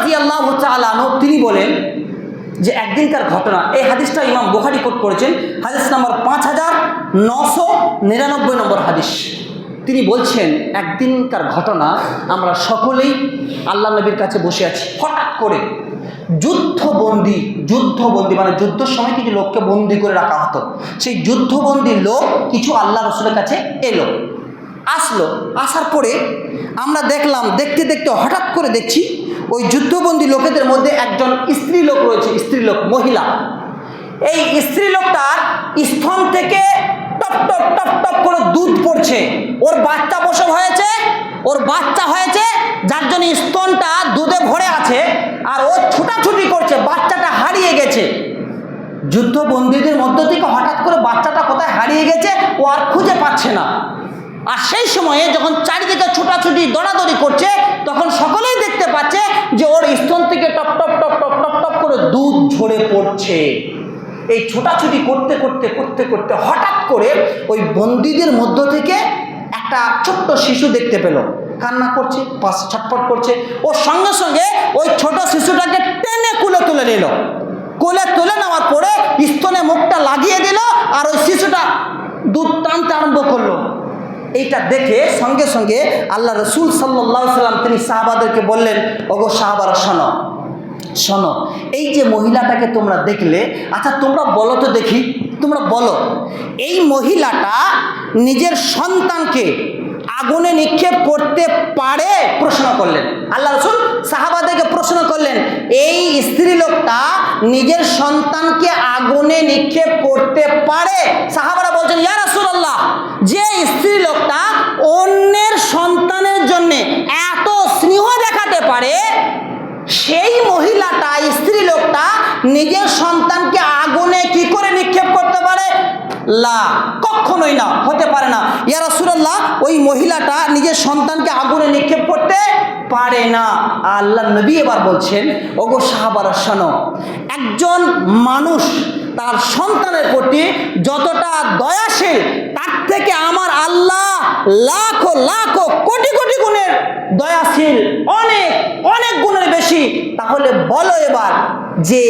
রাদিয়াল্লাহু তাআলা আনহু তিনি বলেন যে একদিনকার ঘটনা, এই হাদিসটা ইমাম বুখারী কোট করেছেন, হাদিস নাম্বার 5999 নম্বর হাদিস। তিনি বলছেন একদিনকার ঘটনা, আমরা সকলেই আল্লাহ নবীর কাছে বসে আছি, হঠাৎ করে যুদ্ধবন্দী মানে যুদ্ধের সময় কিছু লোককে বন্দি করে রাখা হতো, সেই যুদ্ধবন্দী লোক কিছু আল্লাহ রসুলের কাছে আসলো। আসার পরে আমরা দেখলাম, দেখতে দেখতে হঠাৎ করে দেখছি ওই যুদ্ধবন্দী লোকেদের মধ্যে একজন স্ত্রী লোক রয়েছে, স্ত্রী লোক, মহিলা। এই স্ত্রী লোকটার স্তন থেকে টপ টপ টপ টপ করে দুধ পড়ছে। ওর বাচ্চা প্রসব হয়েছে, যার জন্য স্তনটা দুধে ভরে আছে, আর ও ছুটাছুটি করছে, বাচ্চাটা হারিয়ে গেছে। যুদ্ধবন্দীদের মধ্য থেকে হঠাৎ করে বাচ্চাটা কোথায় হারিয়ে গেছে ও আর খুঁজে পাচ্ছে না। আর সেই সময়ে যখন চারিদিকে ছুটাছুটি দৌড়াদৌড়ি করছে, তখন সকলেই দেখতে পাচ্ছে যে ওর স্তন থেকে top top top top top top করে দুধ ঝরে পড়ছে। এই ছোটাছুটি করতে করতে করতে করতে হঠাৎ করে ওই বন্দীদের মধ্য থেকে একটা ছোট্ট শিশু দেখতে পেল, কান্না করছে, পাশ ছটফট করছে। ও সঙ্গে সঙ্গে ওই ছোট শিশুটাকে টেনে কুলে তুলে নিল। কোলে তুলে নেওয়ার পরে স্তনে মুখটা লাগিয়ে দিল, আর ওই শিশুটা দুধ টানতে আরম্ভ করলো। এইটা দেখে সঙ্গে সঙ্গে আল্লাহ রসুল সাল্লাল্লাহু আলাইহি সাল্লাম তিনি সাহাবাদেরকে বললেন, ওগো সাহাবারা শোনো, এই যে মহিলাটাকে তোমরা দেখলে, আচ্ছা তোমরা বলো তো দেখি, তোমরা বলো, এই মহিলাটা নিজের সন্তানকে আগুনে নিক্ষেপ করতে পারে? প্রশ্ন করলেন আল্লাহ রসুল, সাহাবাদেরকে প্রশ্ন করলেন, এই স্ত্রী লোকটা নিজের সন্তানকে আগুনে নিক্ষেপ করতে পারে? সাহাবারা বলছেন, ইয়া রাসূলুল্লাহ, যে স্ত্রী লোকটা অন্যের সন্তানের জন্য এত স্নেহ দেখাতে পারে, সেই মহিলাটা, স্ত্রী লোকটা নিজের সন্তানকে আগুনে কি করে নিক্ষেপ করতে পারে? লা, কখনোই না, হতে পারে না। ইয়া রাসূলুল্লাহ, ওই মহিলাটা নিজের সন্তানকে আগুনে নিক্ষেপ করতে পারে না। আল্লাহ নবী এবার বলছেন, ওগো সাহাবারা শোনো, একজন মানুষ তার সন্তানের প্রতি যতটা দয়াশীল, তার থেকে আমার আল্লাহ লাখো লাখো কোটি কোটি গুণের দয়াশীল, অনেক অনেক গুণের বেশি। তাহলে বলো এবার, যে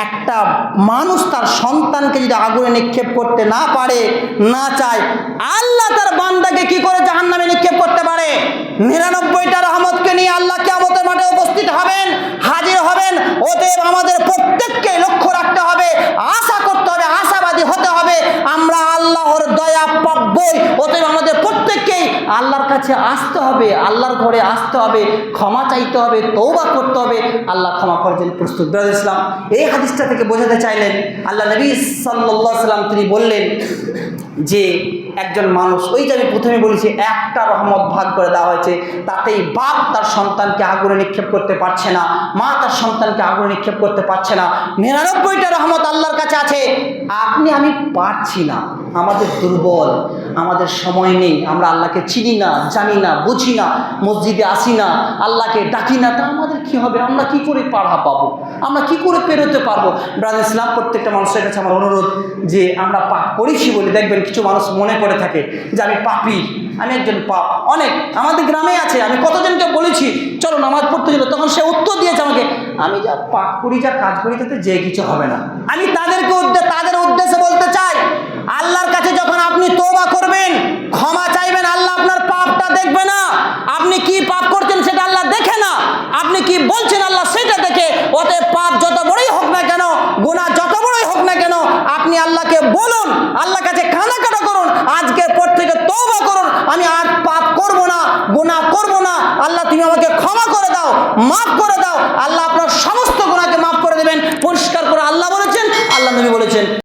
একটা মানুষ তার সন্তানকে যদি আগুনে নিক্ষেপ করতে না পারে, না চায়, আল্লাহ তার বান্দাকে কি করে জাহান্নামে নিক্ষেপ করতে পারে? 99টা রহমতকে নিয়ে আল্লাহ কিয়ামতের মাঠে উপস্থিত হবেন, হাজির হবেন। অতএব আমাদের প্রত্যেককে লক্ষ্য রাখতে হবে, আশা করতে হবে, আশাবাদী হতে হবে, আমরা আল্লাহর দয়া পাবই। অতএব আমাদের প্রত্যেককেই আল্লাহর কাছে আসতে হবে, আল্লাহর ঘরে আসতে হবে, ক্ষমা চাইতে হবে, তওবা করতে হবে। আল্লাহ ক্ষমা করার জন্য প্রস্তুত। ব্রাদার ইসলাম, এই হাদিসটা থেকে বোঝাতে চাইলেন আল্লাহ নবী সাল্লাল্লাহু আলাইহি সাল্লাম, তিনি বললেন যে একজন মানুষ, ওই যে আমি প্রথমে বলেছি, একটা রহমত ভাগ করে দেওয়া হয়েছে, তাতেই বাপ তার সন্তানকে আগুনে নিক্ষেপ করতে পারছে না, মা তার সন্তানকে আগুনে নিক্ষেপ করতে পারছে না। 99টা রহমত আল্লাহর কাছে আছে। আপনি আমি পারছি না, আমাদের দুর্বল, আমাদের সময় নেই, আমরা আল্লাহকে চিনি না, জানি না, বুঝি না, মসজিদে আসি না, আল্লাহকে ডাকি না, তা আমাদের কি হবে? আমরা কি করে পাড়া পাবো? আমরা কি করে পেরোতে পারবো? ব্রাদার ইসলাম, প্রত্যেকটা মানুষের কাছে আমার অনুরোধ যে আমরা পাপ করেছি বলে দেখবেন কিছু মানুষ মনে করে থাকে যে আমি পাপী, আমি একজন পাপ। অনেক আমাদের গ্রামে আছে, আমি কতজনকে বলেছি চলো নামাজ পড়তে গেলো, তখন সে উত্তর দিয়েছে আমাকে, আমি যা পাপ করি, যা কাজ করি, তাতে যে কিছু হবে না। আমি তাদের উদ্দেশ্যে বলতে চাই, আল্লাহর কাছে যখন আপনি তওবা করবেন, ক্ষমা চাইবেন, আল্লাহ আপনার পাপটা দেখবে না। আপনি কি পাপ করছেন সেটা আল্লাহ দেখে না, আপনি কি বলছেন আল্লাহ সেটা দেখে। অতএব পাপ যত বড়ই হোক না কেন, গুনাহ যত বড়ই হোক না কেন, আপনি আল্লাহকে বলুন, আল্লাহর কাছে কান্নাকাটা করুন, আজকের পর থেকে তওবা করুন, আমি আর পাপ করব না, গুনাহ করব না। আল্লাহ তুমি আমাকে ক্ষমা করে দাও, মাফ করে দাও। আল্লাহ আপনার সমস্ত গুনাহকে মাফ করে দেবেন, পরিষ্কার করে আল্লাহ বলেছেন, আল্লাহ নবী বলেছেন।